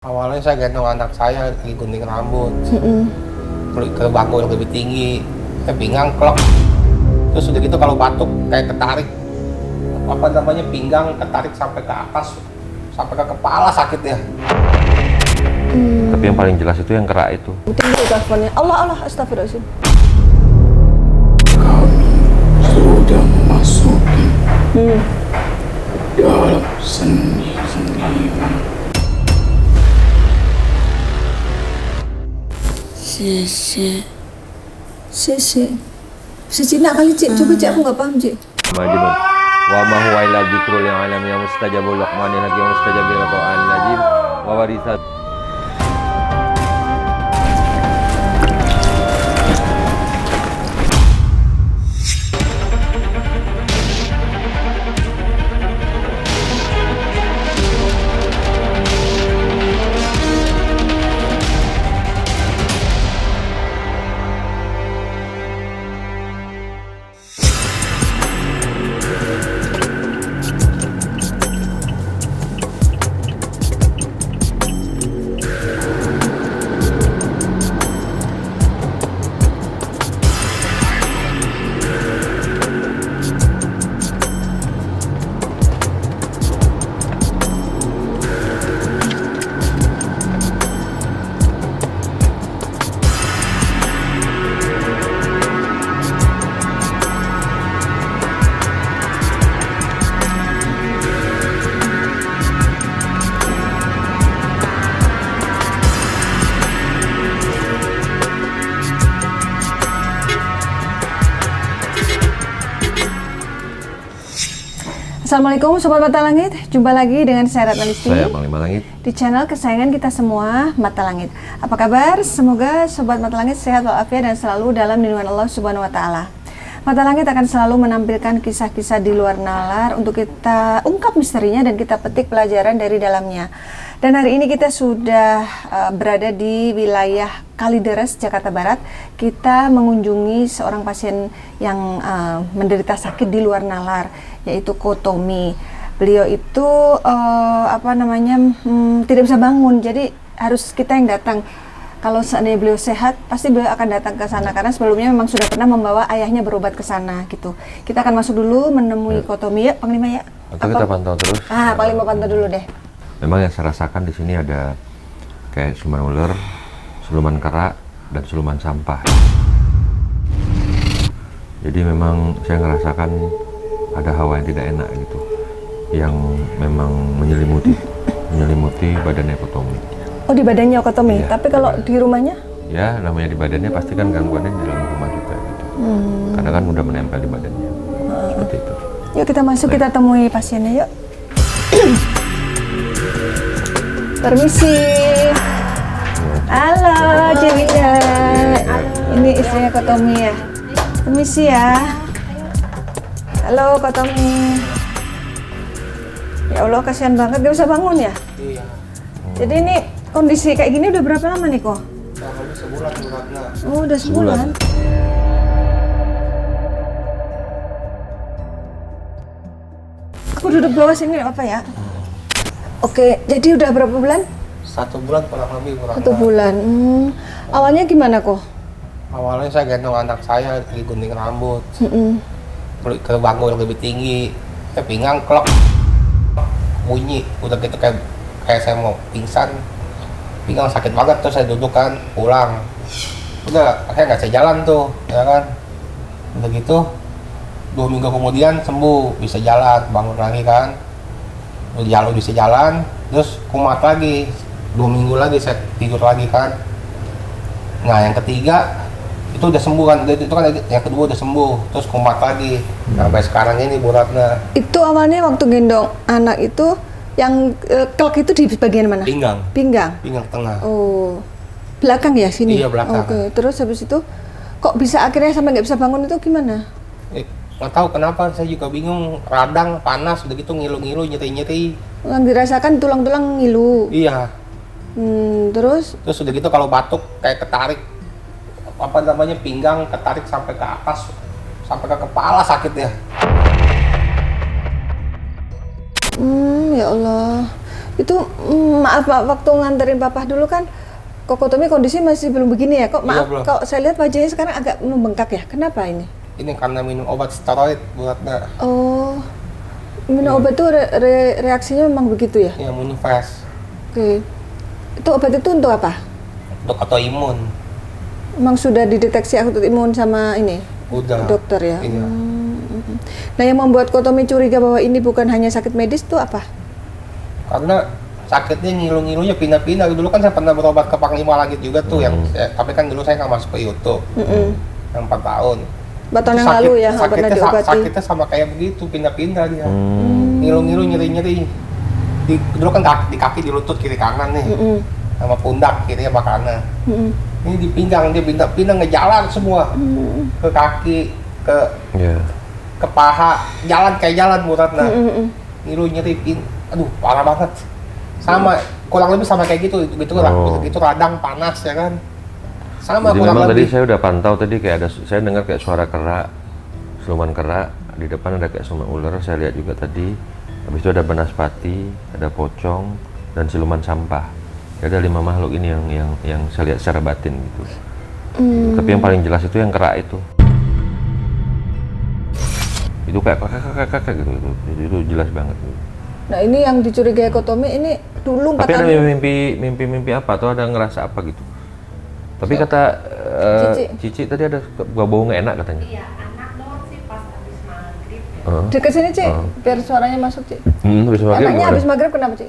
Awalnya saya gendong anak saya lagi gunting rambut, ke bangku yang lebih tinggi, pinggang klok. Terus udah gitu kalau batuk kayak ketarik, apa namanya, pinggang ketarik sampai ke atas, sampai ke kepala sakit ya. Tapi yang paling jelas itu yang kerak itu. Tinggi teleponnya. Allah, astagfirullahaladzim. Kami sudah memasuki dalam seni-seni. Sisi nak kali cik, coba cik, aku nggak paham cik. Majnun. Wa ma huwa illa dzikrul yang alam yang mustajabul luqmanil hakim mustajabil qur'an najim wa warisat. Assalamualaikum Sobat Mata Langit, jumpa lagi dengan saya Ratna Listi Saya Bang Lima Langit. di channel kesayangan kita semua, Mata Langit. Apa kabar? Semoga Sobat Mata Langit sehat walafiat dan selalu dalam lindungan Allah Subhanahu Wa Taala. Mata Langit akan selalu menampilkan kisah-kisah di luar nalar untuk kita ungkap misterinya dan kita petik pelajaran dari dalamnya. Dan hari ini kita sudah berada di wilayah Kalideres, Jakarta Barat. Kita mengunjungi seorang pasien yang menderita sakit di luar nalar, yaitu Kotomi. Beliau itu tidak bisa bangun, jadi harus kita yang datang. Kalau seandainya beliau sehat, pasti beliau akan datang ke sana karena sebelumnya memang sudah pernah membawa ayahnya berobat ke sana gitu. Kita akan masuk dulu menemui Kotomi ya, Panglima ya. Atau kita pantau terus. Panglima pantau dulu deh. Memang yang saya rasakan di sini ada kayak siluman ular, siluman kerak, dan siluman sampah. Jadi memang saya ngerasakan ada hawa yang tidak enak gitu, yang memang menyelimuti badannya Kotomi. Oh, di badannya Kotomi, Iya, tapi kalau di rumahnya? Ya, namanya di badannya pasti kan gangguannya di dalam rumah juga gitu. Karena kan udah menempel di badannya. Seperti itu. Yuk kita masuk, kita temui pasiennya yuk. Permisi. Halo, Cewinda. Ini istrinya Kotomi ya. Permisi ya. Halo Kotomi. Ya Allah, kasihan banget gak bisa bangun ya. Iya. Jadi ini kondisi kayak gini udah berapa lama nih kok? Udah sebulan beratnya. Oh, udah sebulan. Aku duduk bawah sini nggak apa ya? Oke, jadi udah berapa bulan? 1 bulan kurang lebih beratnya. 1 bulan. Awalnya gimana kok? Awalnya saya gendong anak saya lagi gunting rambut, ke bangku yang lebih tinggi, pinggang klok, bunyi. Udah gitu kayak saya mau pingsan, pinggang sakit banget. Terus saya duduk kan, pulang. Udah, saya nggak bisa jalan tuh, ya kan. Udah gitu, 2 minggu kemudian sembuh, bisa jalan, bangun lagi kan. Udah bisa jalan, terus kumat lagi. 2 minggu lagi saya tidur lagi kan. Nah yang ketiga itu udah sembuh kan, itu kan yang kedua udah sembuh, terus kumat lagi. Sampai sekarang ini Bu Ratna. Itu awalnya waktu gendong anak itu yang klek itu di bagian mana? Pinggang Pinggang. tengah. Oh, belakang ya sini? Iya, belakang. Oke, terus habis itu kok bisa akhirnya sampai nggak bisa bangun itu gimana? Nggak tahu kenapa, saya juga bingung. Radang panas, udah gitu ngilu-ngilu, nyeri-nyeri. Yang dirasakan tulang-tulang ngilu. Iya. Terus? Terus udah gitu kalau batuk kayak ketarik, apa namanya, pinggang ketarik sampai ke atas, sampai ke kepala sakit ya. Ya Allah. Itu maaf waktu nganterin papa dulu kan Kokotomi kondisi masih belum begini ya. Kok maaf belum. kok saya lihat wajahnya sekarang agak membengkak ya. Kenapa ini? Ini karena minum obat steroid buatnya. Oh. Minum obat itu reaksinya memang begitu ya? Ya manifest. Oke. Itu obat itu untuk apa? Untuk autoimun. Memang sudah dideteksi autoimun sama ini? Udah. Dokter ya? Iya. Nah yang membuat Kotomi curiga bahwa ini bukan hanya sakit medis itu apa? Karena sakitnya ngilu-ngilunya pindah-pindah. Dulu kan saya pernah berobat ke Panglima Langit juga tuh tapi kan dulu saya nggak masuk ke YouTube. Yang 4 tahun. 4 tahun yang lalu ya pernah diobati. Sakitnya sama kayak begitu, pindah-pindah dia. Ngilu-ngilu, nyeri-nyeri. Dulu kan di kaki, di lutut kiri kanan nih. Sama pundak kiri sama kanan. Ini di pinggang, dia pindah-pindah ngejalan semua. Ke kaki, ke paha, jalan kayak jalan Bu Ratna. Ngilu, nyeri, aduh parah banget. Sama, kurang lebih sama kayak gitu radang panas ya kan. Sama jadi kurang memang lebih. tadi saya udah pantau tadi kayak saya dengar kayak suara kera, siluman kera, di depan ada kayak siluman ular, saya lihat juga tadi. Habis itu ada banaspati, ada pocong, dan siluman sampah. Ya, ada 5 makhluk ini yang saya lihat secara batin gitu. Tapi yang paling jelas itu yang kera itu. Itu kayak kakak gitu, itu jelas banget. Nah ini yang dicurigai Kotomi ini dulu 4 Tapi ada tahun. mimpi apa atau ada ngerasa apa gitu. Tapi kata Cici tadi ada bau nggak enak katanya. Iya, anak doang sih pas habis maghrib. Dekat sini Ci, biar suaranya masuk Ci. Habis maghrib Anaknya gimana? habis maghrib kenapa Ci?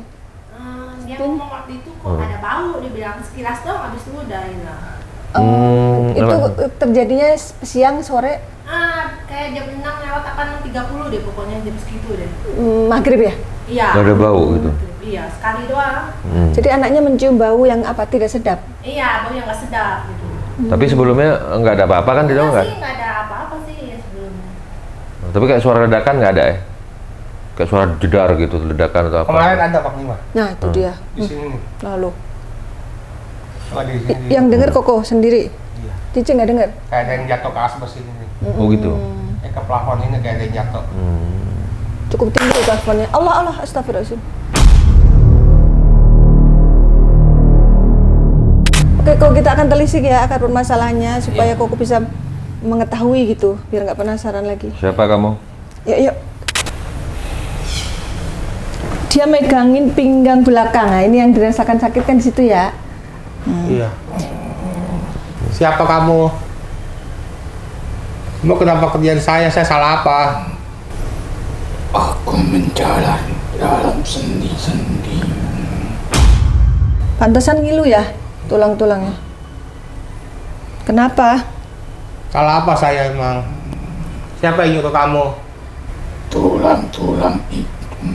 Dia ngomong waktu itu kok ada bau, dia bilang sekilas doang habis itu udah hilang. Itu terjadinya siang sore Kayak jam 6 lewat 6.30 deh pokoknya jam segitu deh. maghrib ya? Iya. Nggak ada bau gitu. Iya, sekali doang. Jadi anaknya mencium bau yang apa tidak sedap. Iya, bau yang nggak sedap gitu. Tapi sebelumnya nggak ada apa-apa kan di dalam Enggak nggak? sih, nggak ada apa-apa sih ya sebelumnya. Tapi kayak suara ledakan nggak ada ya? Kayak suara jedar gitu, ledakan atau apa? Kemarin ada Panglima Nah itu dia. di sini nih. Lalu Oh, di sini. yang dengar Koko sendiri. Iya. Cici nggak dengar. Kayak ada yang jatuh ke asbes ini nih. Oh gitu. Ke plafon ini kayak ada yang jatuh. Cukup tinggi teleponnya. Allah astagfirullahaladzim. Oke, kok kita akan telisik ya akar permasalahannya supaya Koko bisa mengetahui gitu, biar nggak penasaran lagi. Siapa kamu? Yuk. Dia megangin pinggang belakang. Nah, ini yang dirasakan sakit kan di situ ya. Iya. Siapa kamu? Kamu kenapa kerjaan saya salah apa? Aku menjalani dalam sendi-sendi. Pantesan ngilu ya tulang-tulangnya. Kenapa? Salah apa saya emang? Siapa yang nyuruh kamu? Tulang-tulang itu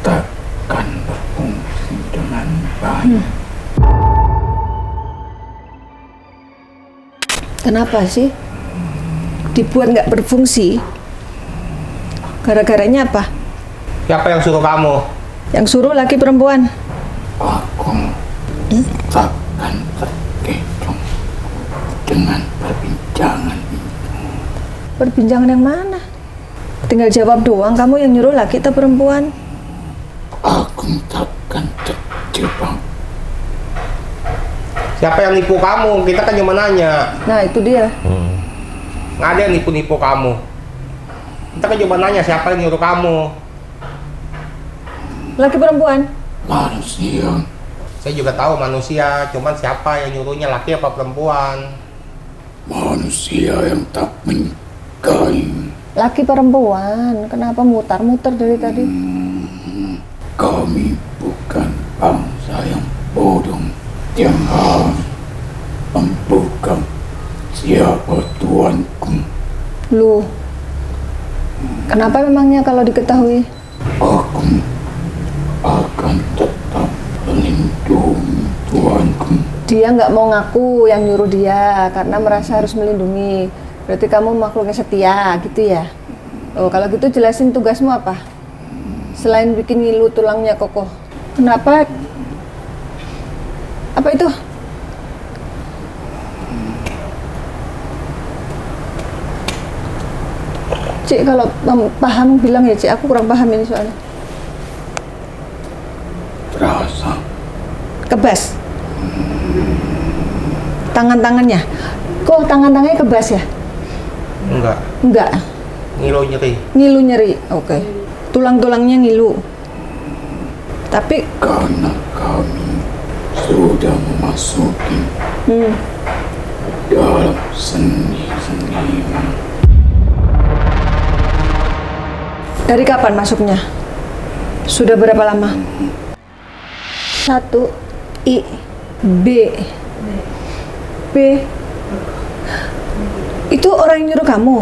takkan berfungsi dengan baik. Kenapa sih? Dibuat nggak berfungsi? Gara-garanya apa? Siapa yang suruh kamu? Yang suruh laki perempuan? Aku takkan terkecoh dengan perbincangan itu. Perbincangan yang mana? Tinggal jawab doang, kamu yang nyuruh laki atau perempuan? Aku takkan terjebak. Siapa yang nipu kamu? Kita kan cuma nanya. Nah itu dia. Nggak ada yang nipu-nipu kamu. Kita kan cuma nanya siapa yang nyuruh kamu. Laki perempuan? Manusia Saya juga tahu manusia, cuman siapa yang nyuruhnya, laki apa perempuan? manusia yang tak menyukai. Laki perempuan, kenapa mutar-mutar dari tadi? Kami bukan bangsa yang bodoh yang harus membuka siapa tuanku. Loh, kenapa memangnya kalau diketahui? Aku akan tetap melindungi tuanku. Dia nggak mau ngaku yang nyuruh dia karena merasa harus melindungi. Berarti kamu makhluknya setia gitu ya? Oh, kalau gitu jelasin tugasmu apa? Selain bikin ngilu tulangnya kokoh. Kenapa? Apa itu? Cik, kalau paham bilang ya Cik, aku kurang paham ini soalnya. rasa. Kebas. Tangan-tangannya. Kok tangan-tangannya kebas ya? Enggak. Enggak. Ngilu nyeri. Ngilu nyeri. Oke. Tulang-tulangnya ngilu. Tapi Karena kami sudah memasuki dalam sendi-sendi. dari kapan masuknya? Sudah berapa lama? 1 I B B itu orang yang nyuruh kamu.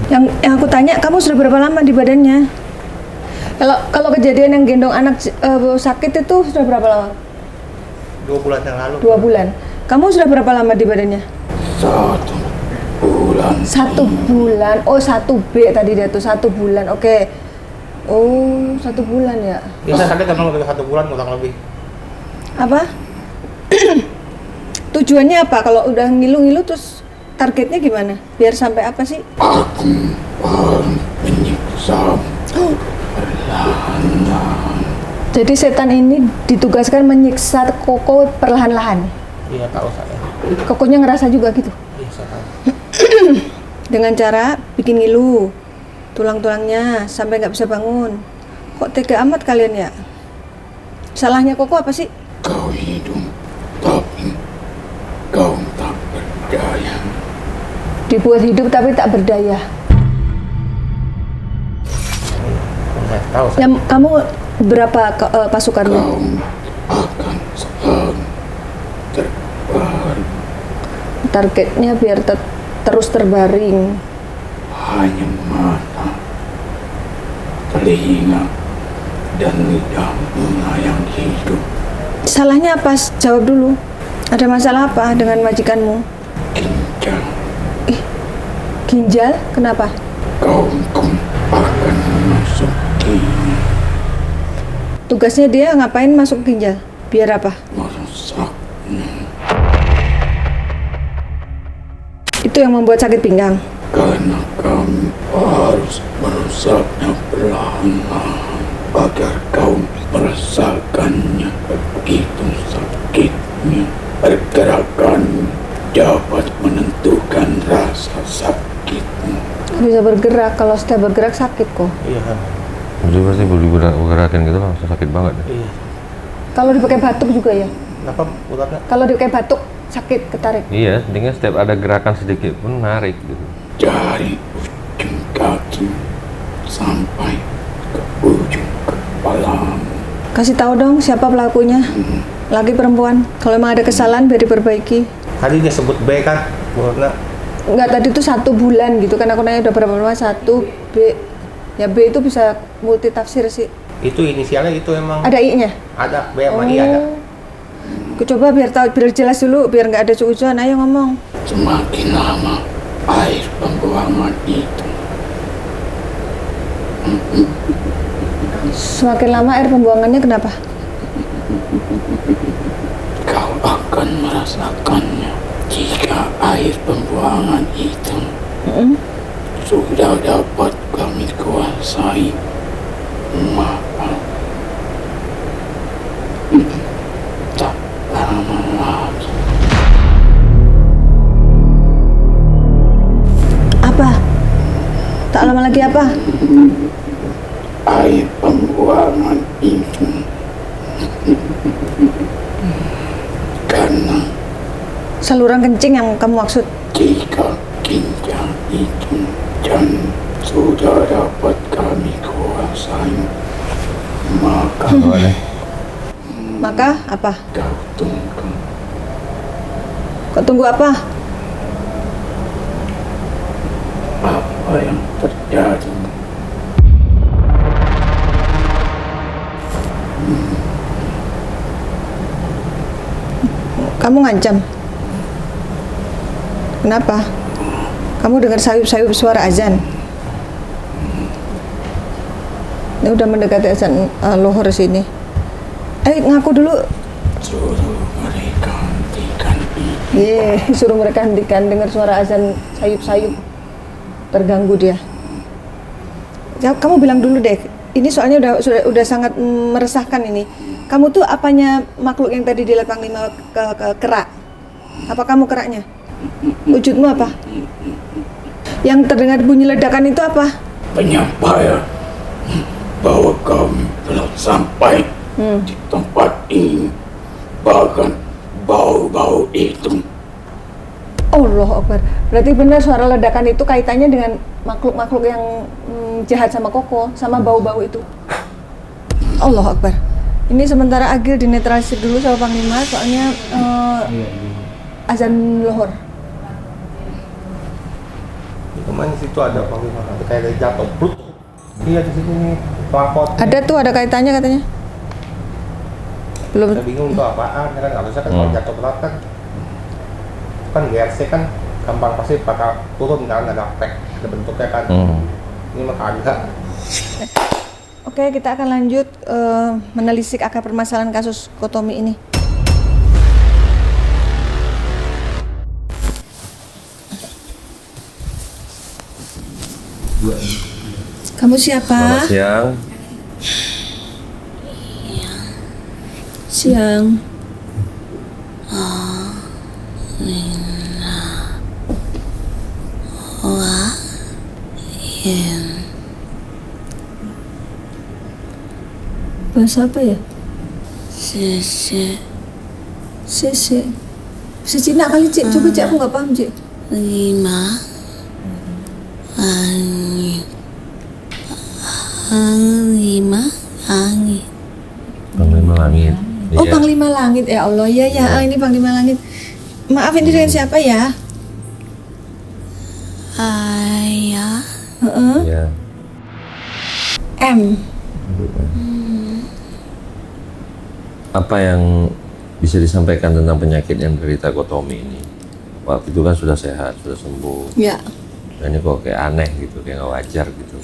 yang aku tanya, kamu sudah berapa lama di badannya? Kalau kejadian yang gendong anak sakit itu sudah berapa lama? 2 bulan yang lalu. 2 bulan. Kamu sudah berapa lama di badannya? 1 bulan. 1 bulan. Oh, 1 B tadi dia tuh 1 bulan. Oke. Oh, 1 bulan ya. Biasa sakit emang lebih 1 bulan kurang lebih. Apa? Tujuannya apa? Kalau udah ngilu-ngilu terus targetnya gimana? Biar sampai apa sih? Aku akan menyiksa perlahan-lahan. Jadi setan ini ditugaskan menyiksa Koko perlahan-lahan. Iya tahu saya. Kokonya ngerasa juga gitu. Iya saya tahu. Dengan cara bikin ngilu tulang-tulangnya sampai nggak bisa bangun. Kok tega amat kalian ya? Salahnya Koko apa sih? Kau hidup, tapi kau tak berdaya. Dibuat hidup tapi tak berdaya. Saya tahu saya. Yang kamu berapa pasukanmu? Kau akan selalu terbaring. Targetnya biar terus terbaring. Hanya mata, telinga, dan lidahmu yang hidup. Salahnya apa? Jawab dulu. Ada masalah apa dengan majikanmu? Ginjal, Ginjal? Kenapa? kau akan memasuki Tugasnya dia ngapain masuk ginjal? Biar apa? merusaknya. Itu yang membuat sakit pinggang. Karena kami harus merusaknya perlahan-lahan agar kau merasakannya begitu sakitnya. Pergerakan dapat menentukan rasa sakitmu. Bisa bergerak, kalau setiap bergerak sakit kok. Iya kan. Jadi pasti bergerakin gitu langsung sakit banget. Iya. Kalau dipakai batuk juga ya? Kenapa ularnya? Kalau dipakai batuk sakit, ketarik. Iya, intinya setiap ada gerakan sedikit pun narik gitu. Dari ujung kaki sampai ke ujung kepalamu. Kasih tahu dong siapa pelakunya. Laki perempuan. Kalau emang ada kesalahan biar diperbaiki. Tadi dia sebut B kan, ularnya. Enggak, tadi itu 1 bulan gitu kan, aku nanya udah berapa lama. 1 B. Ya B itu bisa multi tafsir sih. Itu inisialnya itu emang. Ada I-nya? Ada B sama I ada. Aku coba biar tahu, biar jelas dulu, biar nggak ada suzon. Ayo ngomong. Semakin lama air pembuangan itu Semakin lama air pembuangannya kenapa? kau akan merasakannya jika air pembuangan itu sudah dapat kami kuasai, maka tak lama lagi Apa? Tak lama lagi apa? air pembuangan itu karena Saluran kencing yang kamu maksud? jika ginjal itu dan sudah dapat kami kuasai, maka Maka apa? kau tunggu Kau tunggu apa? apa yang terjadi. Kamu ngancam? Kenapa? Kamu dengar sayup-sayup suara azan? Ini udah mendekati azan lohor sini. Ngaku dulu. Suruh mereka hentikan ini. Suruh mereka hentikan, dengar suara azan sayup-sayup. Terganggu dia. Ya, kamu bilang dulu deh, ini soalnya udah sangat meresahkan ini. Kamu tuh apanya makhluk yang tadi dilihat Panglima ke kerak? Apa kamu keraknya? Wujudmu apa? Yang terdengar bunyi ledakan itu apa? Penyampaian bahwa kami telah sampai di tempat ini, bahkan bau-bau itu. Allah Akbar. Berarti benar suara ledakan itu kaitannya dengan makhluk-makhluk yang jahat sama Koko, sama bau-bau itu. Allah Akbar. Ini sementara Agil dinetralisir dulu sama Panglima, soalnya azan lohor. Kemarin di situ ada Panglima, ada kayak dari jatuh. Brut. Iya di sini nih, pelakot. Ada tuh, ada kaitannya katanya. Belum. Saya bingung tuh apaan, ya kan harusnya kan kalau jatuh berat kan GRC kan gampang pasti bakal turun kan, ada ada bentuknya kan. Ini mah kagak. Oke, kita akan lanjut menelisik akar permasalahan kasus Kotomi ini. Kamu siapa? Selamat siang. Siang. Bahasa apa ya? Sese Sese. Bisa Cina kali, Cik. Coba, Cik. Aku nggak paham, Cik. 5 angin 5 angin Panglima Langit. Oh, Iya. Panglima Langit. Ya Allah, ya ya. Ini Panglima Langit. Maaf, ini dengan siapa ya? ayah Heeh. Iya. M. Apa yang bisa disampaikan tentang penyakit yang derita Kotomi ini? Waktu itu kan sudah sehat, sudah sembuh. Ya. Dan ini kok kayak aneh gitu, kayak nggak wajar gitu.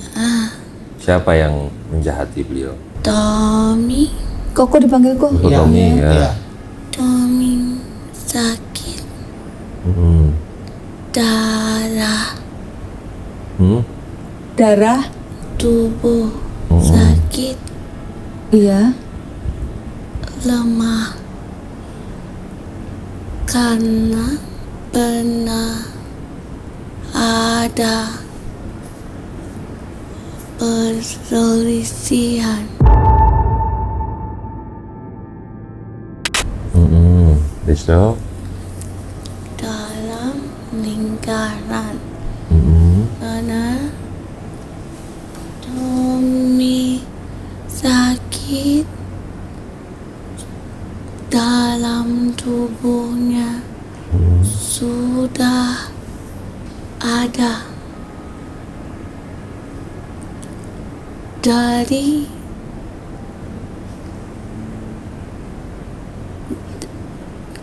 Siapa yang menjahati beliau? Tommy Koko dipanggil kok. Kotomi ya. Iya. Tommy sakit Hmm. darah Hmm? Darah. tubuh sakit Iya. lemah karena pernah ada perselisihan Besok. dalam lingkaran karena Tommy sakit dalam tubuhnya sudah ada dari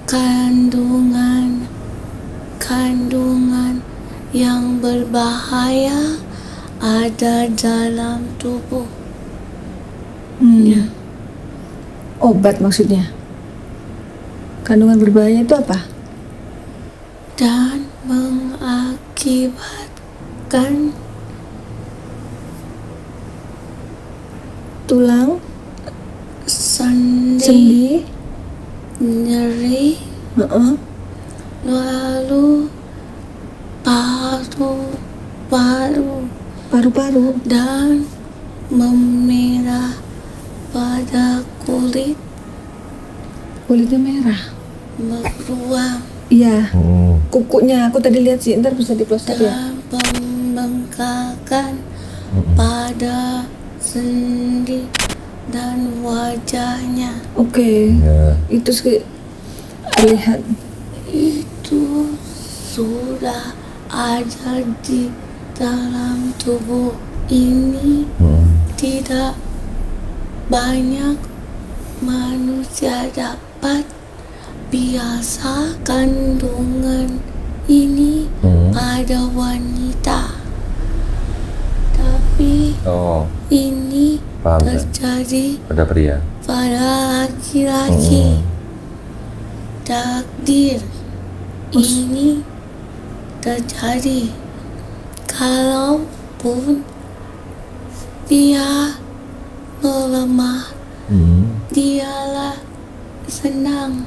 kandungan yang berbahaya ada dalam tubuh. Obat maksudnya. Kandungan berbahaya itu apa? Dan mengakibatkan Tulang, sendi, sendi, nyeri, heeh, lalu paru-paru dan memerah pada kulitnya merah. beruang Iya. Kukunya aku tadi lihat sih, ntar bisa di close up ya. dan pembengkakan pada sendi dan wajahnya. Oke. Ya. Itu lihat. Itu sudah ada di dalam tubuh ini. Tidak banyak manusia dapat biasa kandungan ini pada wanita, tapi Oh, ini paham saya. terjadi Pada pria. pada laki-laki. Takdir ini terjadi kalaupun dia melemah. Dialah senang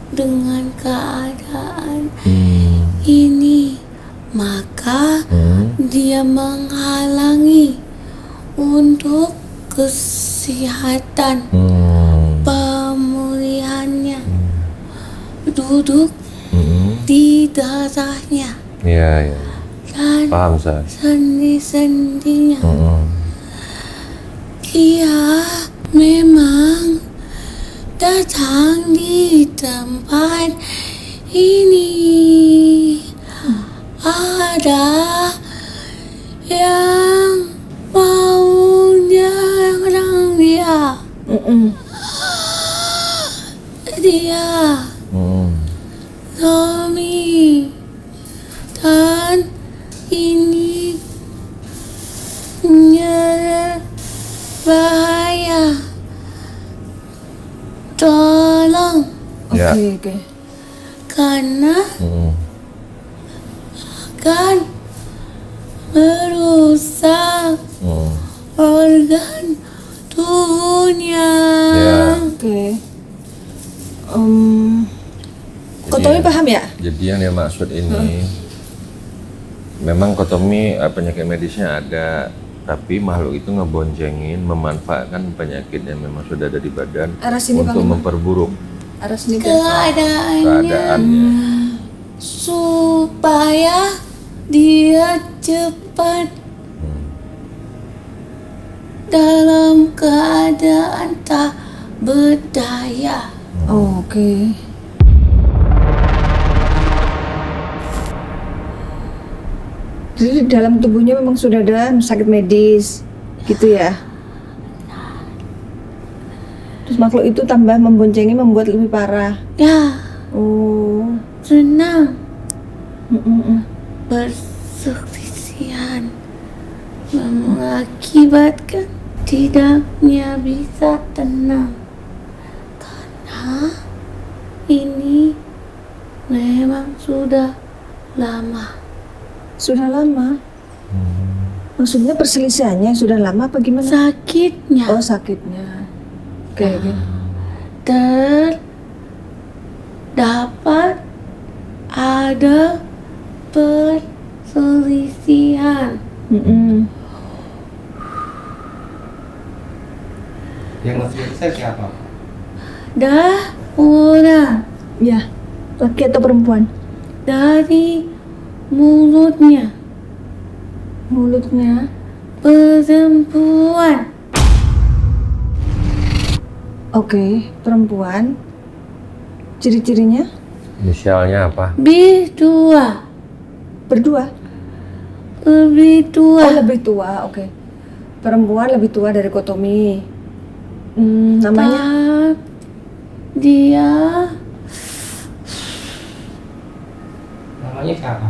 dengan keadaan ini, maka dia menghalangi untuk kesehatan pemulihannya. Duduk di darahnya Iya, iya. dan Paham saya. sendi-sendinya. Dia memang datang di tempat ini. Ada yang mau nyerang dia. Dia Tommy, dan ini bahaya. Tolong, Ya. Oke. karena akan merusak organ tubuhnya. Ya. Oke. Kotomi paham ya? Jadi yang dia maksud ini, memang kotomi penyakit medisnya ada, tapi makhluk itu ngeboncengin, memanfaatkan penyakit yang memang sudah ada di badan Arah sini, untuk Bang. memperburuk Arah sini kan? keadaannya. Supaya dia cepat dalam keadaan tak berdaya. Oh, oke. Jadi di dalam tubuhnya memang sudah ada sakit medis, gitu ya? Terus makhluk itu tambah memboncengi, membuat lebih parah. Ya, Oh. senang perselisihan mengakibatkan tidaknya bisa tenang. Karena ini memang sudah lama. Sudah lama? Maksudnya perselisihannya sudah lama apa gimana? Sakitnya Oh, sakitnya. Oke, oke. terdapat ada perselisihan. Yang ngeselin siapa? Dah orang Ya, laki atau perempuan? dari mulutnya Mulutnya. perempuan. Oke, perempuan. Ciri-cirinya? Inisialnya apa? B2 Berdua? lebih Oh, tua. lebih tua, oke. Perempuan lebih tua dari Kotomi. Namanya? Dia Namanya siapa?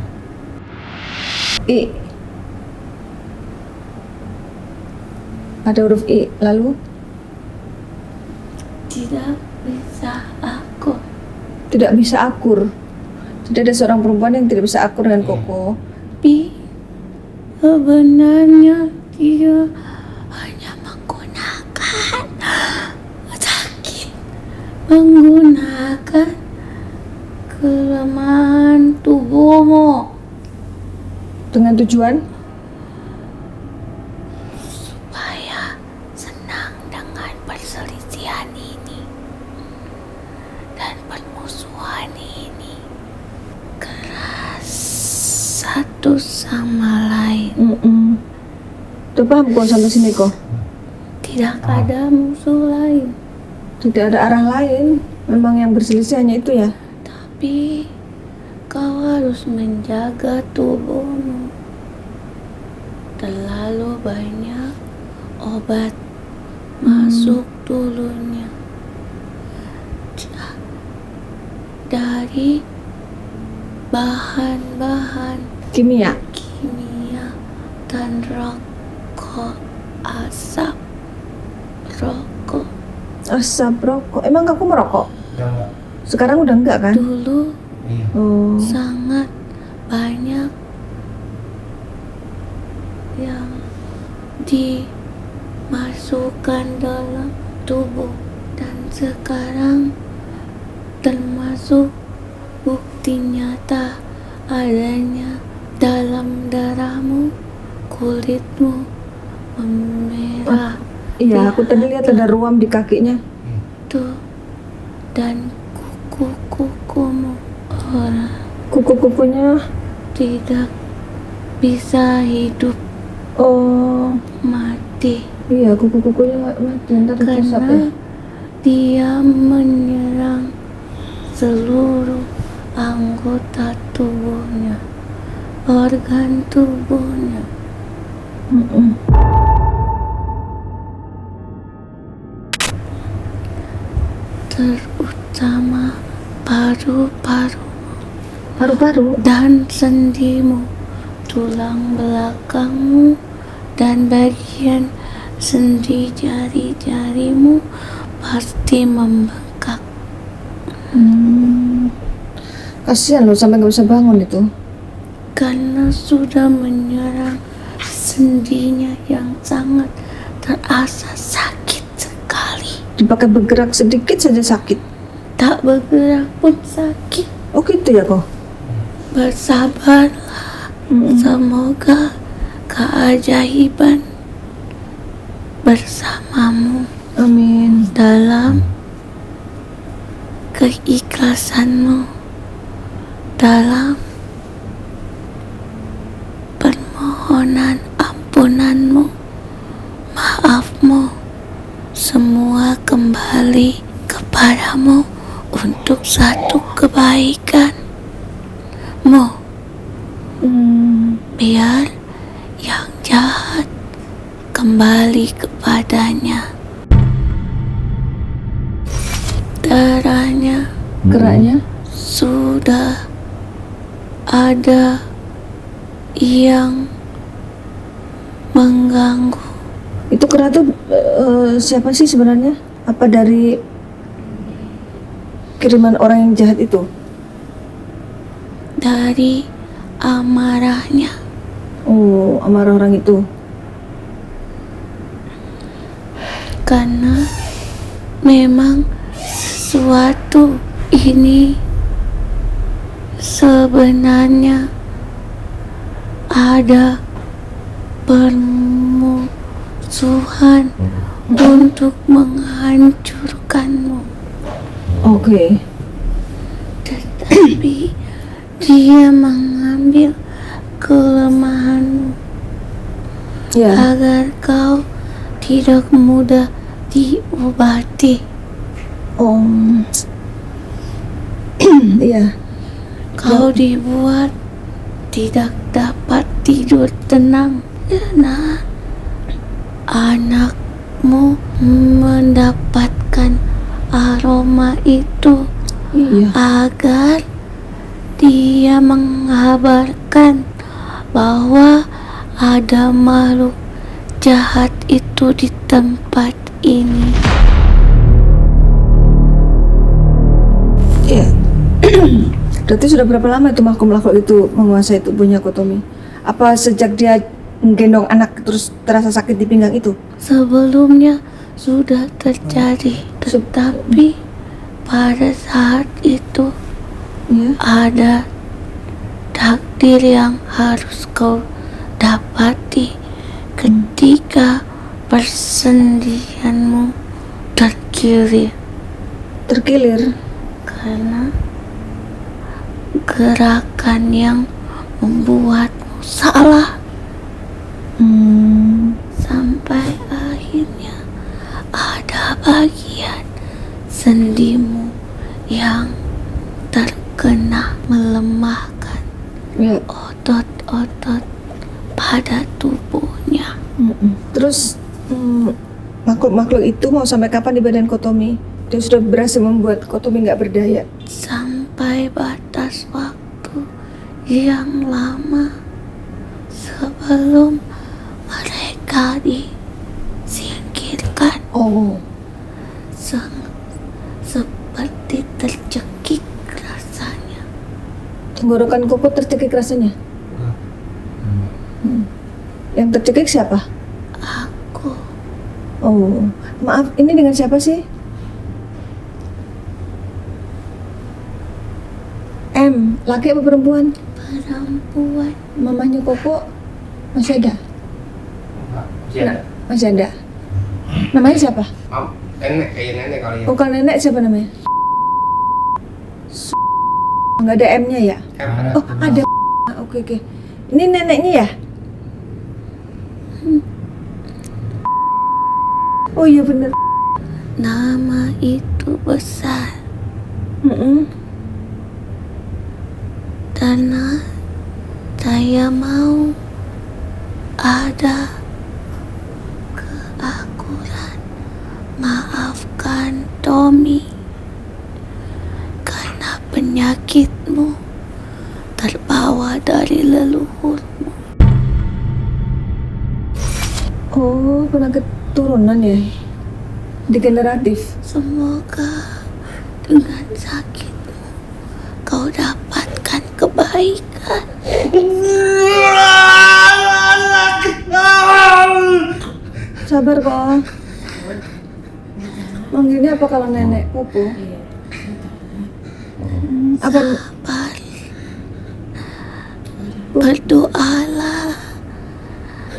I. Ada huruf I, lalu? tidak bisa aku. Tidak bisa akur. Tidak ada seorang perempuan yang tidak bisa akur dengan Koko. Tapi sebenarnya dia hanya menggunakan sakit, menggunakan kelemahan tubuhmu Dengan tujuan? supaya senang dengan perselisihan ini dan permusuhan ini, keras satu sama lain. Tuh paham kok sampai sini kok? Tidak ada musuh lain, Tidak ada arah lain. Memang yang berselisih hanya itu ya? tapi kau harus menjaga tubuhmu. Terlalu banyak obat masuk dulunya dari bahan-bahan Kimia? kimia dan rokok, asap rokok. Asap rokok. Emang kamu merokok? Udah enggak? Sekarang udah enggak kan? Dulu Iya. Oh. sangat banyak yang masukkan dalam tubuh, dan sekarang termasuk bukti nyata adanya dalam darahmu, kulitmu memerah. Iya, aku tadi lihat ada ruam di kakinya. Tuh, dan kuku-kukumu orang Kuku-kukunya. tidak bisa hidup, Oh, mati, iya, kuku-kukunya mati. Ntar ditusuk ya. karena dia menyerang seluruh anggota tubuhnya, organ tubuhnya. Terutama paru-paru Paru-paru. dan sendimu, tulang belakangmu, dan bagian sendi jari-jarimu pasti membengkak. Kasihan loh sampai nggak bisa bangun itu. Karena sudah menyerang sendinya yang sangat terasa sakit sekali. Dipakai bergerak sedikit saja sakit. Tak bergerak pun sakit. Oh gitu ya kok. Bersabarlah, semoga keajaiban bersamamu Amin. dalam keikhlasanmu, dalam permohonan ampunanmu, maafmu, semua kembali kepadamu untuk satu kebaikanmu. Biar yang jahat kembali kepadanya. Darahnya Geraknya. sudah ada yang mengganggu. Itu kera tuh siapa sih sebenarnya? Apa dari kiriman orang yang jahat itu? Dari amarahnya. Oh, amarah orang itu. Karena memang sesuatu ini sebenarnya ada permusuhan untuk menghancurkanmu. Oke. Tetapi dia mengambil kelemahanmu Ya. agar kau tidak mudah diobati. Oh. Iya. Kau dibuat tidak dapat tidur tenang karena anakmu mendapatkan aroma itu Iya. agar dia mengabarkan bahwa ada makhluk jahat itu di tempat ini. Iya. Berarti sudah berapa lama itu makhluk-makhluk itu menguasai tubuhnya Kotomi? Apa sejak dia menggendong anak terus terasa sakit di pinggang itu? Sebelumnya sudah terjadi, tetapi pada saat itu Iya. ada takdir yang harus kau dapati ketika persendianmu terkilir Terkilir. karena gerakan yang membuatmu salah sampai akhirnya ada bagian sendimu yang terkena melemahkan Ya. otot-otot pada tubuhnya. Terus makhluk-makhluk itu mau sampai kapan di badan Kotomi? Dia sudah berhasil membuat Kotomi nggak berdaya. Sampai batas waktu yang lama sebelum mereka disingkirkan. Oh. Seperti tercekik rasanya. Tenggorokan Koko tercekik rasanya. Yang tercekik siapa? Aku Oh, maaf, ini dengan siapa sih? M, laki apa perempuan? Perempuan. Mamanya Koko masih ada? Masih ada. Masih ada. Namanya siapa? Nenek, kayak nenek kali ya. Bukan nenek, siapa namanya? Nggak ada M-nya ya? Oh, ada. Oke, oke. Ini neneknya ya? Oh iya bener. Nama itu besar. Karena saya mau ada keakuran. Maafkan Tommy karena penyakitmu terbawa dari leluhurmu. Oh, pernah keturunan ya? Degeneratif. Semoga dengan sakitmu kau dapatkan kebaikan. Sabar kok. Manggilnya apa kalau nenek? Popo? Apa? Sabar. Berdoalah,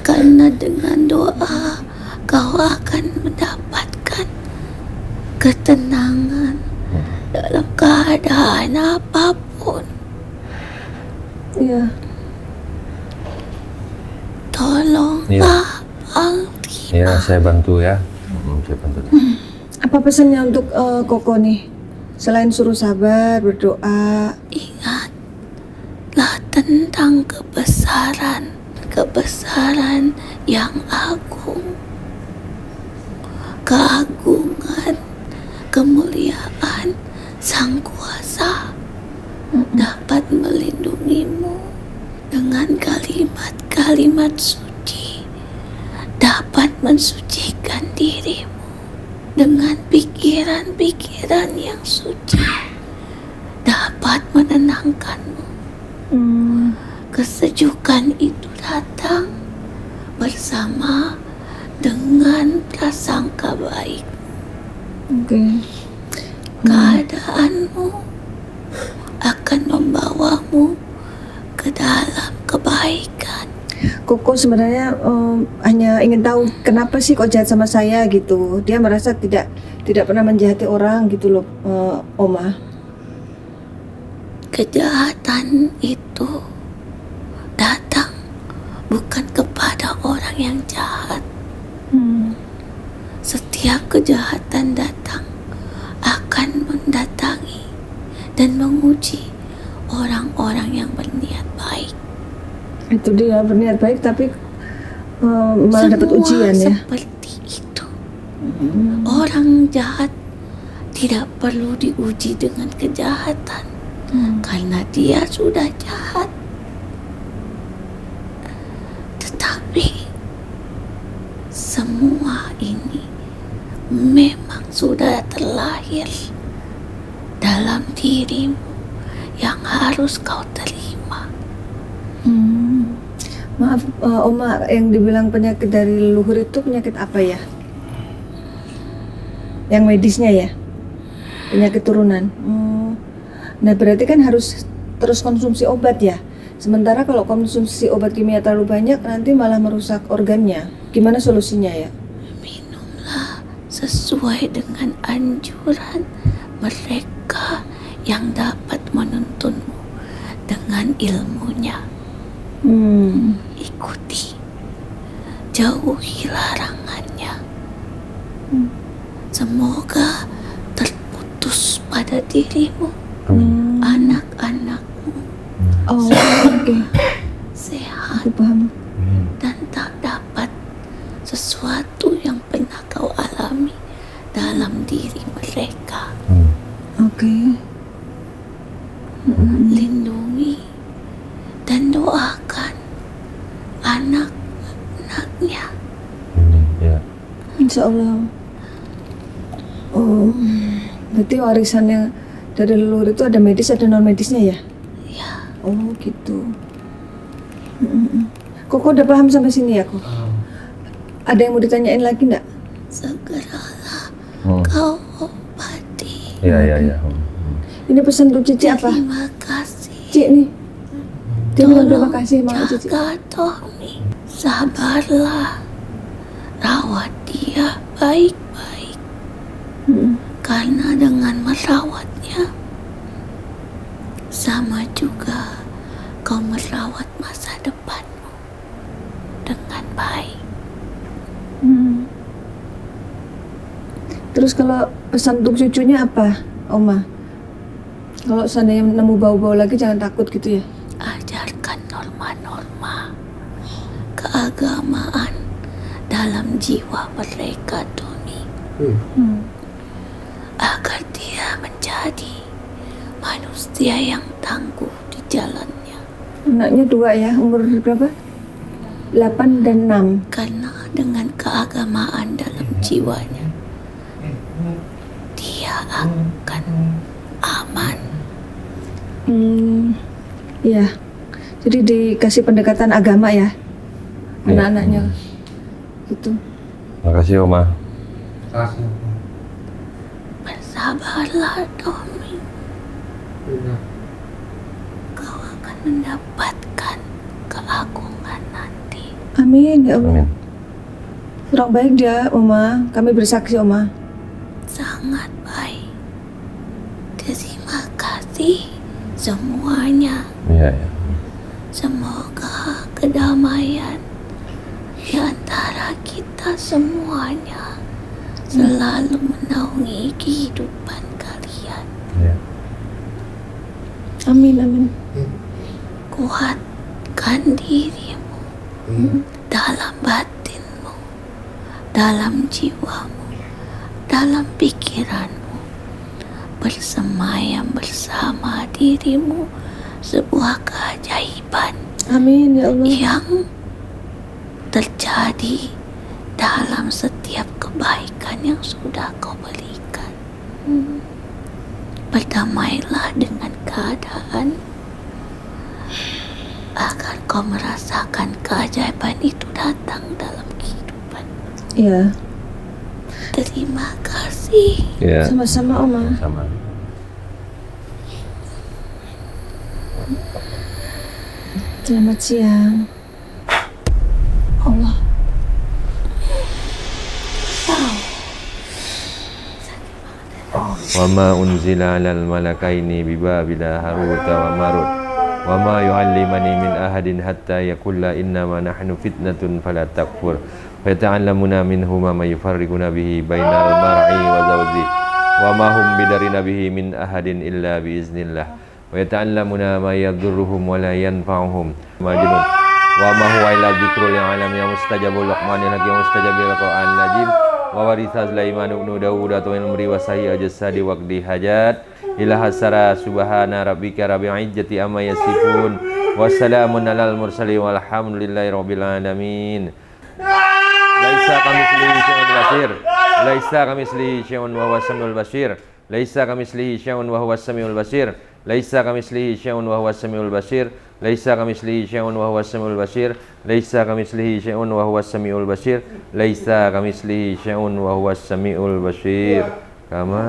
karena dengan doa kau akan mendapatkan ketenangan dalam keadaan apapun. Iya. Tolonglah Aldi. Ya, saya bantu ya. Saya bantu. Apa pesannya untuk Koko nih? Selain suruh sabar, berdoa. Ingatlah tentang kebesaran yang agung, keagungan, kemuliaan Sang Kuasa dapat melindungimu dengan kalimat-kalimat suci, dapat mensucikan dirimu dengan pikiran-pikiran yang suci, dapat menenangkanmu. Kesejukan itu datang bersama dengan prasangka baik. Oke. Keadaanmu akan membawamu ke dalam kebaikan. Koko sebenarnya hanya ingin tahu kenapa sih kok jahat sama saya gitu. Dia merasa tidak pernah menjahati orang gitu loh, Oma. Kejahatan itu datang bukan kepada orang yang jahat. Setiap kejahatan datang akan mendatangi dan menguji orang-orang yang berniat baik. Itu dia berniat baik tapi malah dapat ujian ya. Seperti itu. Orang jahat tidak perlu diuji dengan kejahatan karena dia sudah jahat. Tetapi semua ini memang sudah terlahir dalam dirimu yang harus kau terima. Maaf, Oma, yang dibilang penyakit dari leluhur itu penyakit apa ya? Yang medisnya ya? Penyakit turunan. Nah, berarti kan harus terus konsumsi obat ya? Sementara kalau konsumsi obat kimia terlalu banyak, nanti malah merusak organnya. Gimana solusinya ya? Minumlah sesuai dengan anjuran mereka yang dapat menuntunmu dengan ilmunya. Ikuti, jauhi larangannya. Semoga terputus pada dirimu, anak-anakmu Oh, oke. sehat Aku paham. dan tak dapat sesuatu yang pernah kau alami dalam diri mereka. Oke. Lindungi dan doakan anak-anaknya. Ya. Insya Allah. Oh, berarti warisan yang dari leluhur itu ada medis ada non medisnya ya? Ya, Oh gitu. Koko udah paham sampai sini ya kok? Ada yang mau ditanyain lagi nggak? segeralah kau obati. Iya. Ini pesan untuk Cici apa? Terima kasih. Cik nih. Dia bilang terima kasih sama Cici. Jaga Tommy. Sabarlah. Rawat dia baik-baik. Karena dengan merawatnya, sama juga kau merawat masa depanmu dengan baik. Terus kalau pesan untuk cucunya apa, Oma? Kalau seandainya nemu bau-bau lagi jangan takut gitu ya? Ajarkan norma-norma keagamaan dalam jiwa mereka, Tony. Agar dia menjadi manusia yang tangguh di jalannya. Anaknya 2 ya, umur berapa? 8 dan 6. Karena dengan keagamaan dalam jiwanya, dia akan aman. Iya. Jadi dikasih pendekatan agama ya, anak-anaknya. Gitu. Makasih Oma. Bersabarlah, Tommy. Kau akan mendapatkan keagungan nanti. Amin ya Allah. Amin. Kurang baik dia, Oma. Kami bersaksi, Oma. Sangat baik. Terima kasih semuanya. Iya. Semoga kedamaian di antara kita semuanya selalu menaungi kehidupan kalian. Iya. Amin. Kuatkan dirimu dalam batinmu, dalam jiwamu, dalam pikiranmu. Bersemayam bersama dirimu sebuah keajaiban Amin ya Allah. yang terjadi dalam setiap kebaikan yang sudah kau berikan. Berdamailah dengan keadaan agar kau merasakan keajaiban itu datang dalam kehidupan. Iya. Terima kasih. Iya. Sama-sama, Oma. Sama. Selamat siang. Allah. Wa ma unzila 'alal malakaini bi Babila Harut wa Marut wa ma yu'allimani min ahadin hatta yaqulla innama nahnu fitnatun fala takfur fa yata'allamuna minhuma ma yufarriquna bihi bainal mar'i wa zawji wa ma hum bidarina bihi min ahadin illa bi iznillah wa yata'allamuna ma yadurruhum wa la yanfa'uhum majnun wa ma huwa illa dzikrul lil alamin mustajabul luqmanil hakim mustajabil qur'an najim wa waritha Sulaiman ibn Daud wa ilmi wa sahih ajsadi waqdi hajat ila hasara subhana rabbika rabbil izzati amma yasifun wa salamun alal mursalin walhamdulillahi rabbil alamin. Laisa kamitslihi syai'un basir. Laisa kamitslihi syai'un wa huwas samiul basir. Laisa kamitslihi syai'un wa huwas samiul basir. Laisa kamitslihi syai'un wa huwas samiul basir. Laisa kamitslihi syai'un wa huwas samiul basir. Laisa kamitslihi syai'un wa huwas samiul basir. Laisa kamitslihi syai'un wa huwas samiul basir. Kama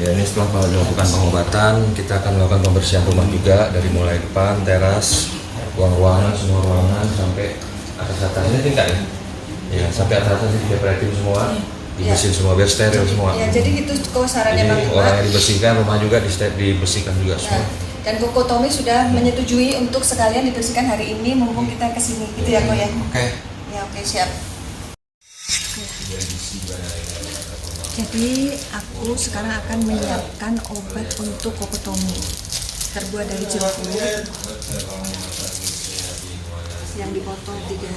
Ya, ini setelah melakukan pengobatan, kita akan melakukan pembersihan rumah juga dari mulai depan, teras, ruang-ruangan, semua ruangan sampai atas-atas. Ini tingkat ya? Ya, sampai atas-atas ini diperhatiin semua, dibersihin semua, biar steril semua. Ya, jadi itu kesarannya Jadi Bang. orangnya dibersihkan, rumah juga dibersihkan juga semua. Dan Koko Tommy sudah menyetujui untuk sekalian dibersihkan hari ini mumpung kita kesini gitu ya Ko ya. Oke. Ya oke siap. Jadi aku sekarang akan menyiapkan obat untuk Koko Tommy terbuat dari jeruk yang dipotong 3.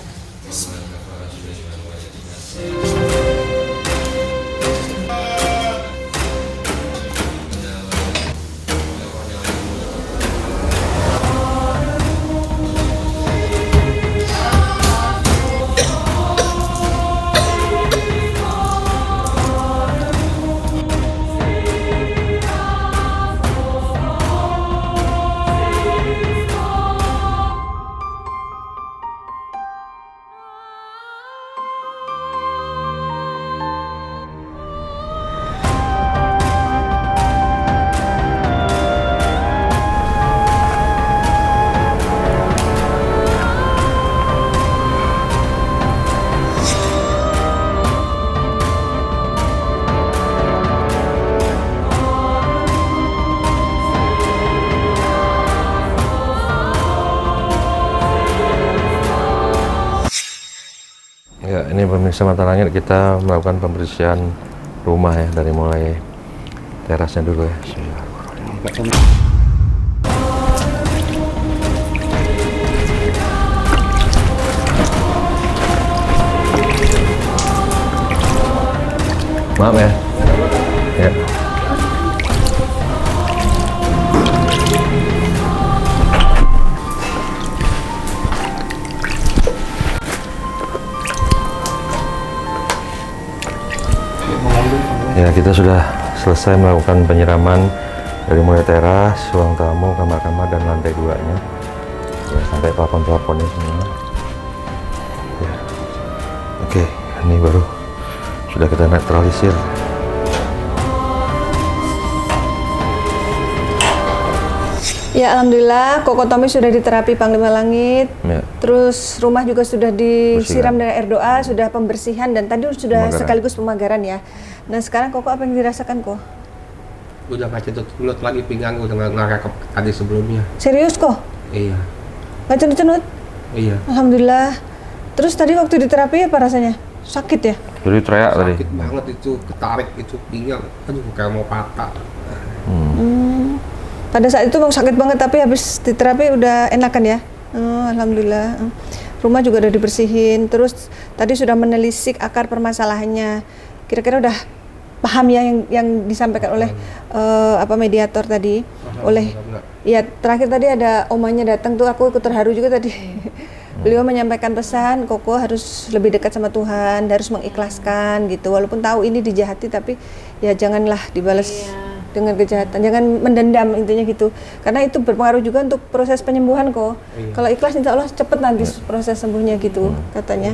ini pemirsa Mata Langit, kita melakukan pembersihan rumah ya, dari mulai terasnya dulu ya. Maaf ya. Ya. Ya, kita sudah selesai melakukan penyiraman dari mulai teras, ruang tamu, kamar-kamar, dan lantai 2-nya. Ya, sampai plafon-plafonnya semua. Ya. Oke, ini baru sudah kita netralisir. Ya, alhamdulillah Koko Tommy sudah diterapi Panglima Langit. Ya. Terus rumah juga sudah disiram Bersihkan. dengan air doa, sudah pembersihan, dan tadi sudah Pemagaran. sekaligus pemagaran ya. Nah, sekarang Koko apa yang dirasakan kok? Udah nggak cenut lagi pinggang, udah nggak kayak tadi sebelumnya. Serius kok? Iya, Nggak cenut-cenut? iya. Alhamdulillah. Terus tadi waktu di terapi apa rasanya? Sakit ya? Jadi teriak tadi. Sakit banget itu, ketarik itu pinggang. Aduh, kayak mau patah. Pada saat itu memang sakit banget, tapi habis di terapi udah enakan ya? Oh, alhamdulillah. Rumah juga udah dibersihin, terus tadi sudah menelisik akar permasalahannya. Kira-kira udah paham ya yang disampaikan oleh mediator tadi, oleh ya terakhir tadi ada omanya datang tuh, aku ikut terharu juga tadi. Beliau menyampaikan pesan Koko harus lebih dekat sama Tuhan, harus mengikhlaskan gitu, walaupun tahu ini dijahati, tapi ya janganlah dibalas dengan kejahatan, jangan mendendam, intinya gitu, karena itu berpengaruh juga untuk proses penyembuhan kok. Kalau ikhlas insya Allah cepet nanti proses sembuhnya gitu katanya.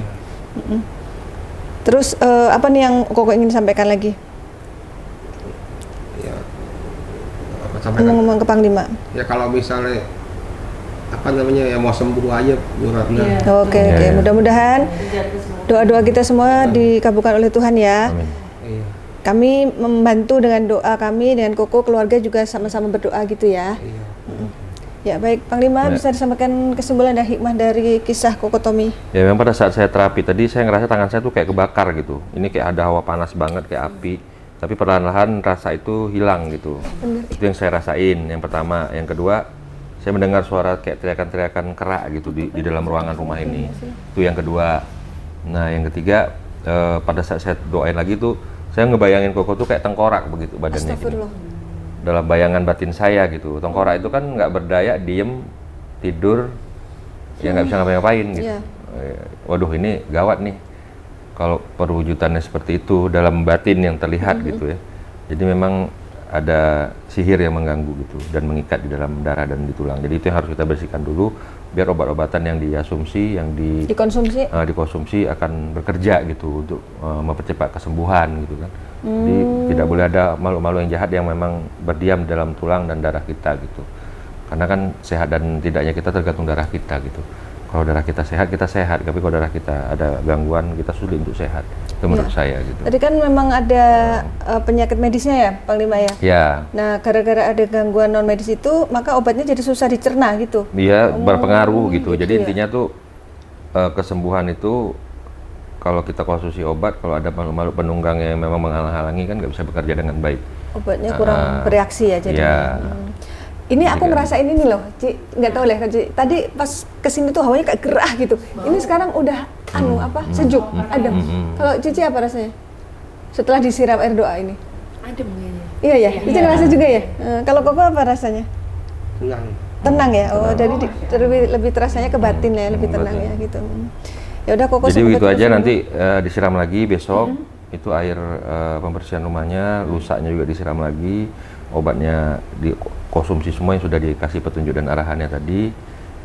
Terus apa nih yang Koko ingin sampaikan lagi? Ya, apa sampaikan? Ngomong ke Panglima. Ya kalau misalnya apa namanya ya mau sembuh aja Bu Ratna. Oke, mudah-mudahan doa-doa kita semua dikabulkan oleh Tuhan ya. Amin. Iya. Kami membantu dengan doa kami, dengan Koko keluarga juga sama-sama berdoa gitu ya. Iya. Ya baik, Panglima Ya. bisa disampaikan kesimpulan dan hikmah dari kisah Koko Tommy. Ya, memang pada saat saya terapi tadi saya ngerasa tangan saya tuh kayak kebakar gitu. Ini kayak ada hawa panas banget, kayak api. Tapi perlahan-lahan rasa itu hilang gitu. Itu yang saya rasain yang pertama. Yang kedua, saya mendengar suara kayak teriakan-teriakan kerak gitu di dalam ruangan rumah ini. Itu yang kedua. Nah, yang ketiga, pada saat saya doain lagi tuh, saya ngebayangin Koko tuh kayak tengkorak begitu badannya gini. Astagfirullah. Dalam bayangan batin saya gitu. Tengkorak itu kan nggak berdaya, diem, tidur, ya nggak bisa ngapa-ngapain gitu. Iya. Waduh, ini gawat nih kalau perwujudannya seperti itu dalam batin yang terlihat gitu ya. Jadi memang ada sihir yang mengganggu gitu dan mengikat di dalam darah dan di tulang. Jadi itu yang harus kita bersihkan dulu biar obat-obatan yang diasumsi, yang dikonsumsi akan bekerja gitu untuk mempercepat kesembuhan gitu kan. Jadi tidak boleh ada makhluk-makhluk yang jahat yang memang berdiam dalam tulang dan darah kita gitu. Karena kan sehat dan tidaknya kita tergantung darah kita gitu. Kalau darah kita sehat, tapi kalau darah kita ada gangguan, kita sulit untuk sehat. Itu menurut saya gitu. Tadi kan memang ada penyakit medisnya ya, Panglima ya? Ya. Nah, gara-gara ada gangguan non medis itu, maka obatnya jadi susah dicerna gitu. Dia berpengaruh gitu. gitu Jadi ya. intinya tuh kesembuhan itu kalau kita konsumsi obat, kalau ada makhluk-makhluk penunggang yang memang menghalang-halangi kan nggak bisa bekerja dengan baik. Obatnya kurang bereaksi ya jadinya. Ya. Ini aku Jadi, ngerasain ini loh, Ci, nggak tahu lah, Ci. Tadi pas kesini tuh hawanya kayak gerah gitu. Ini sekarang udah sejuk, adem. Kalau Cici apa rasanya? Setelah disiram air doa ini? Adem kayaknya. Iya ya, Cici ngerasa juga ya. Kalau Koko apa rasanya? Tenang. Tenang ya. Oh, jadi lebih terasanya ke batin ya, lebih tenang ya gitu. Ya udah Koko. Jadi semoga begitu cepat aja sembuh. nanti disiram lagi besok. Itu air pembersihan rumahnya, lusaknya juga disiram lagi. Obatnya dikonsumsi semua yang sudah dikasih petunjuk dan arahannya tadi.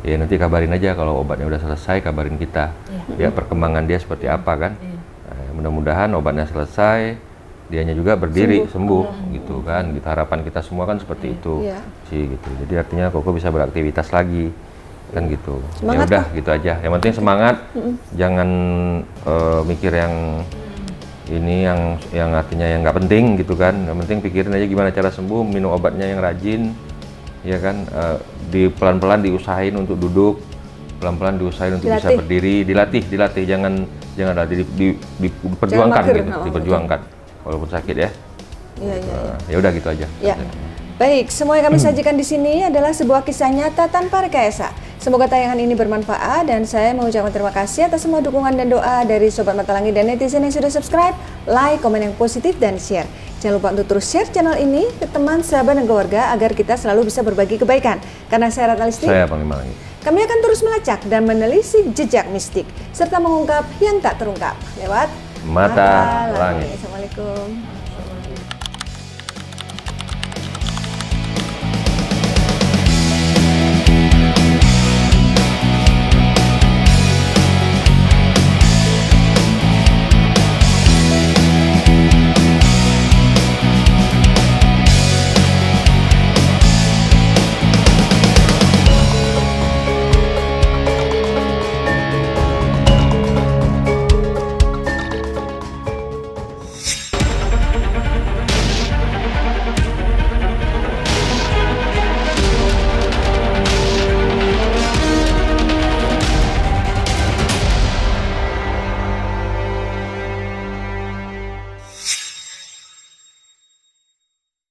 Ya nanti kabarin aja kalau obatnya udah selesai, kabarin kita. Ya perkembangan dia seperti apa kan. Mudah-mudahan obatnya selesai, dianya juga berdiri sembuh gitu kan. Gitu harapan kita semua kan seperti itu. Iya. Sih gitu. Jadi artinya Koko bisa beraktivitas lagi kan gitu. Semangat, Ya udah gitu aja. Yang penting semangat. Jangan mikir yang ini yang artinya yang nggak penting gitu kan. Yang penting pikirin aja gimana cara sembuh, minum obatnya yang rajin, ya kan. Di pelan-pelan diusahain untuk duduk, pelan-pelan diusahain untuk bisa Dilatih. berdiri, dilatih, jangan diperjuangkan mager. gitu, Oh, diperjuangkan walaupun sakit ya. Iya, iya. Ya udah gitu aja. Ya. Baik, semua yang kami sajikan di sini adalah sebuah kisah nyata tanpa rekayasa. Semoga tayangan ini bermanfaat dan saya mengucapkan terima kasih atas semua dukungan dan doa dari Sobat Mata Langit dan netizen yang sudah subscribe, like, komen yang positif, dan share. Jangan lupa untuk terus share channel ini ke teman, sahabat, dan keluarga agar kita selalu bisa berbagi kebaikan. Karena saya Ratna Listi, Saya Panglima Langit. kami akan terus melacak dan menelisik jejak mistik serta mengungkap yang tak terungkap lewat Mata Langit. Assalamualaikum.